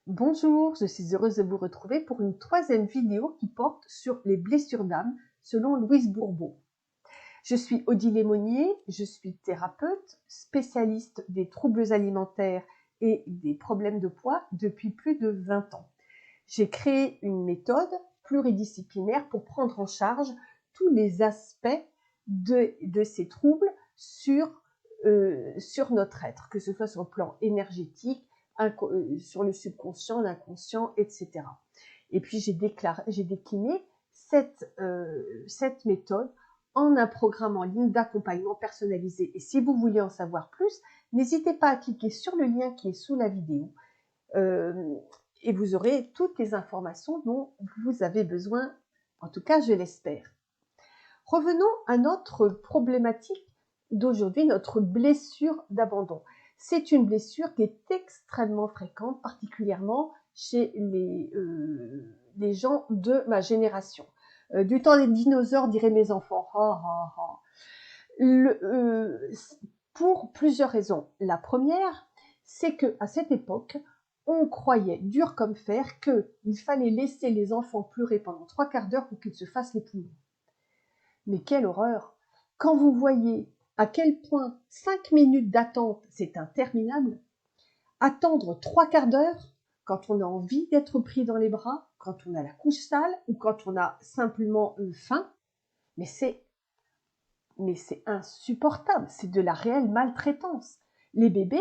Bonjour, je suis heureuse de vous retrouver pour une troisième vidéo qui porte sur les blessures d'âme selon Louise Bourbeau. Je suis Odile Monnier, je suis thérapeute, spécialiste des troubles alimentaires et des problèmes de poids depuis plus de 20 ans. J'ai créé une méthode pluridisciplinaire pour prendre en charge tous les aspects de ces troubles sur notre être, que ce soit sur le plan énergétique, sur le subconscient, l'inconscient, etc. Et puis j'ai décliné cette méthode en un programme en ligne d'accompagnement personnalisé. Et si vous voulez en savoir plus, n'hésitez pas à cliquer sur le lien qui est sous la vidéo et vous aurez toutes les informations dont vous avez besoin, en tout cas je l'espère. Revenons à notre problématique d'aujourd'hui, notre blessure d'abandon. C'est une blessure qui est extrêmement fréquente, particulièrement chez les gens de ma génération. Du temps des dinosaures, diraient mes enfants. Pour plusieurs raisons. La première, c'est qu'à cette époque, on croyait, dur comme fer, qu'il fallait laisser les enfants pleurer pendant 3/4 d'heure pour qu'ils se fassent les poumons. Mais quelle horreur! Quand vous voyez à quel point 5 minutes d'attente, c'est interminable, attendre 3/4 d'heure quand on a envie d'être pris dans les bras, quand on a la couche sale ou quand on a simplement faim, mais c'est insupportable, c'est de la réelle maltraitance. Les bébés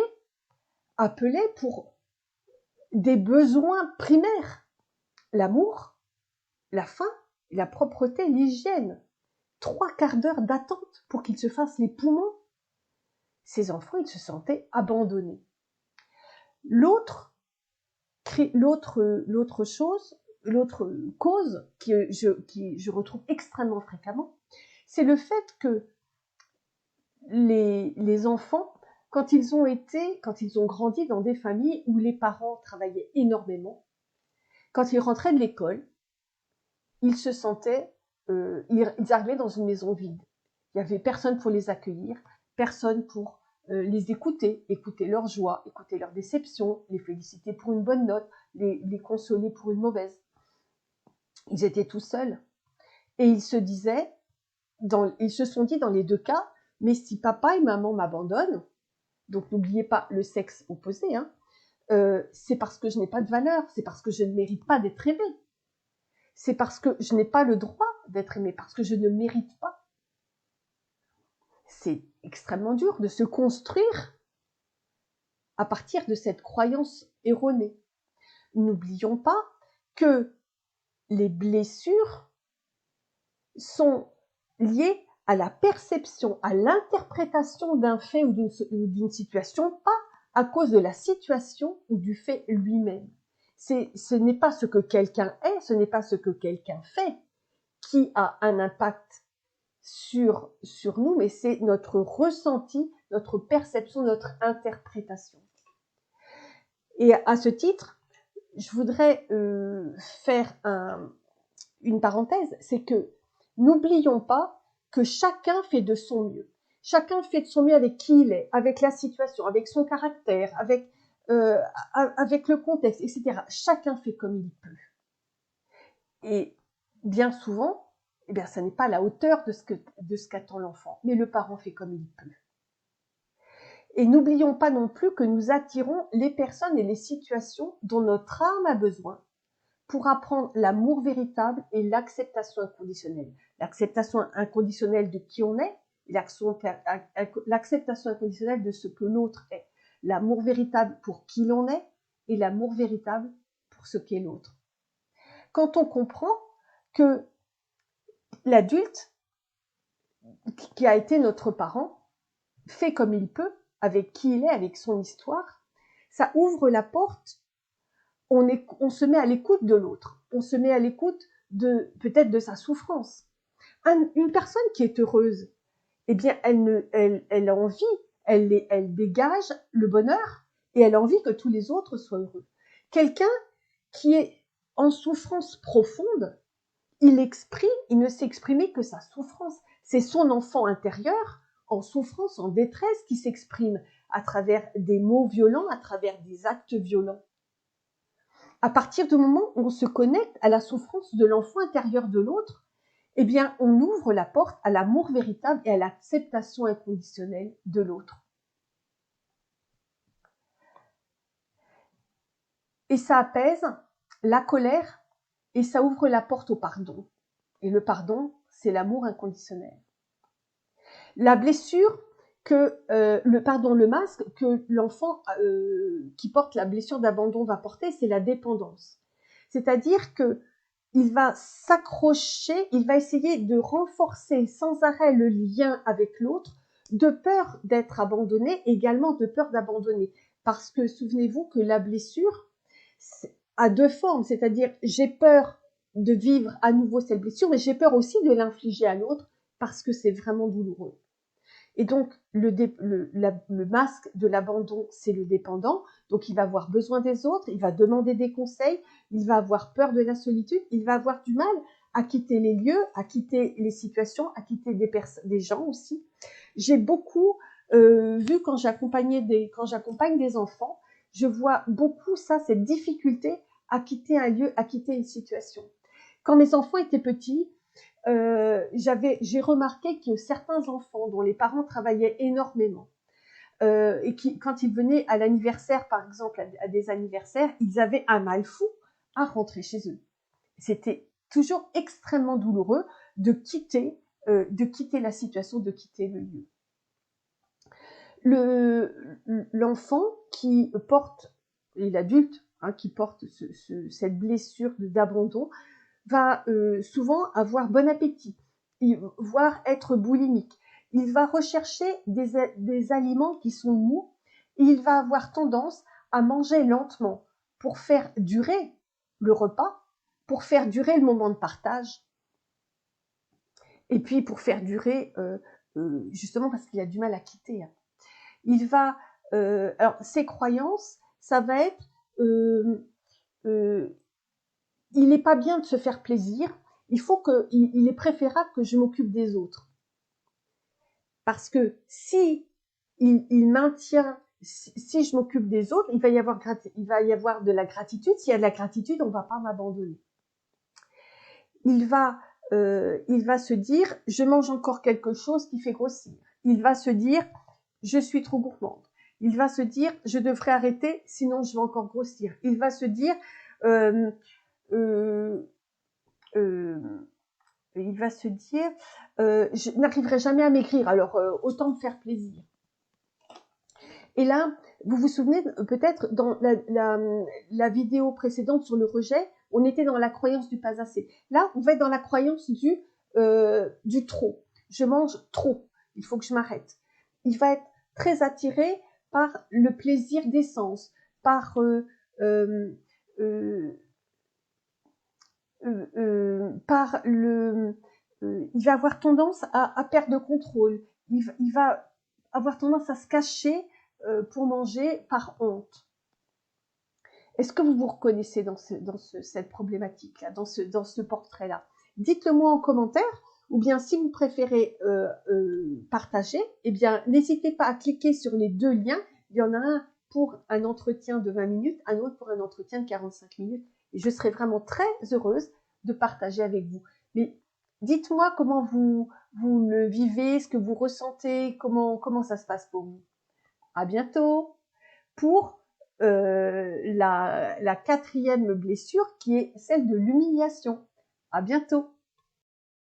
appelaient pour des besoins primaires, l'amour, la faim, la propreté, l'hygiène. 3/4 d'heure d'attente pour qu'ils se fassent les poumons. Ces enfants, ils se sentaient abandonnés. L'autre cause que je retrouve extrêmement fréquemment, c'est le fait que les enfants, quand ils ont grandi dans des familles où les parents travaillaient énormément, quand ils rentraient de l'école, ils se sentaient, ils arrivaient dans une maison vide. Il n'y avait personne pour les accueillir, personne pour les écouter leur joie, écouter leur déception, les féliciter pour une bonne note, les consoler pour une mauvaise. Ils étaient tout seuls. Et ils se sont dit dans les deux cas, mais si papa et maman m'abandonnent, donc n'oubliez pas le sexe opposé, c'est parce que je n'ai pas de valeur, c'est parce que je ne mérite pas d'être aimée. C'est parce que je n'ai pas le droit d'être aimée, parce que je ne mérite pas. C'est extrêmement dur de se construire à partir de cette croyance erronée. N'oublions pas que les blessures sont liées à la perception, à l'interprétation d'un fait ou d'une situation, pas à cause de la situation ou du fait lui-même. Ce n'est pas ce que quelqu'un est, ce n'est pas ce que quelqu'un fait qui a un impact sur nous, mais c'est notre ressenti, notre perception, notre interprétation. Et à ce titre, je voudrais faire une parenthèse, c'est que n'oublions pas que chacun fait de son mieux. Chacun fait de son mieux avec qui il est, avec la situation, avec son caractère, avec le contexte, etc. Chacun fait comme il peut. Et bien souvent, eh bien, ça n'est pas à la hauteur de ce qu'attend l'enfant, mais le parent fait comme il peut. Et n'oublions pas non plus que nous attirons les personnes et les situations dont notre âme a besoin pour apprendre l'amour véritable et l'acceptation inconditionnelle. L'acceptation inconditionnelle de qui on est, l'acceptation inconditionnelle de ce que l'autre est. L'amour véritable pour qui l'on est et l'amour véritable pour ce qu'est l'autre. Quand on comprend que l'adulte qui a été notre parent fait comme il peut, avec qui il est, avec son histoire, ça ouvre la porte, on se met à l'écoute de l'autre, on se met à l'écoute peut-être de sa souffrance. Une personne qui est heureuse, eh bien, elle a envie, elle dégage le bonheur et elle a envie que tous les autres soient heureux. Quelqu'un qui est en souffrance profonde, il ne s'exprimait que sa souffrance. C'est son enfant intérieur en souffrance, en détresse qui s'exprime à travers des mots violents, à travers des actes violents. à partir du moment où on se connecte à la souffrance de l'enfant intérieur de l'autre, eh bien, on ouvre la porte à l'amour véritable et à l'acceptation inconditionnelle de l'autre. Et ça apaise la colère et ça ouvre la porte au pardon. Et le pardon, c'est l'amour inconditionnel. La blessure le masque que l'enfant qui porte la blessure d'abandon va porter, c'est la dépendance. C'est-à-dire que il va s'accrocher, il va essayer de renforcer sans arrêt le lien avec l'autre, de peur d'être abandonné, également de peur d'abandonner. Parce que souvenez-vous que la blessure a deux formes, c'est-à-dire j'ai peur de vivre à nouveau cette blessure, mais j'ai peur aussi de l'infliger à l'autre parce que c'est vraiment douloureux. Et donc, le masque de l'abandon, c'est le dépendant. Donc, il va avoir besoin des autres, il va demander des conseils, il va avoir peur de la solitude, il va avoir du mal à quitter les lieux, à quitter les situations, à quitter des gens aussi. J'ai beaucoup vu quand j'accompagne des enfants, je vois beaucoup ça, cette difficulté à quitter un lieu, à quitter une situation. Quand mes enfants étaient petits, j'ai remarqué que certains enfants dont les parents travaillaient énormément et qui, quand ils venaient à l'anniversaire, par exemple, à des anniversaires, ils avaient un mal fou à rentrer chez eux. C'était toujours extrêmement douloureux de quitter la situation, de quitter le lieu. L'enfant qui porte, et l'adulte qui porte cette blessure d'abandon, va souvent avoir bon appétit, voire être boulimique. Il va rechercher des aliments qui sont mous et il va avoir tendance à manger lentement pour faire durer le repas, pour faire durer le moment de partage et puis pour faire durer, justement parce qu'il a du mal à quitter. Il va, alors ses croyances, ça va être il n'est pas bien de se faire plaisir, il est préférable que je m'occupe des autres. Parce que si je m'occupe des autres, il va y avoir de la gratitude. S'il y a de la gratitude, on ne va pas m'abandonner. Il va se dire, je mange encore quelque chose qui fait grossir. Il va se dire, je suis trop gourmande. Il va se dire, je devrais arrêter, sinon je vais encore grossir. Il va se dire, il va se dire, je n'arriverai jamais à maigrir, alors autant me faire plaisir. Et là, vous vous souvenez peut-être dans la vidéo précédente sur le rejet, on était dans la croyance du pas assez. Là, on va être dans la croyance du trop. Je mange trop, il faut que je m'arrête. Il va être très attiré par le plaisir des sens, par il va avoir tendance à perdre le contrôle. Il va avoir tendance à se cacher pour manger par honte. Est-ce que vous vous reconnaissez dans cette problématique-là, dans ce portrait-là? Dites-le moi en commentaire, ou bien si vous préférez partager, eh bien n'hésitez pas à cliquer sur les deux liens. Il y en a un pour un entretien de 20 minutes, un autre pour un entretien de 45 minutes. Et je serai vraiment très heureuse de partager avec vous. Mais dites-moi comment vous le vivez, ce que vous ressentez, comment ça se passe pour vous. À bientôt pour la quatrième blessure qui est celle de l'humiliation. À bientôt.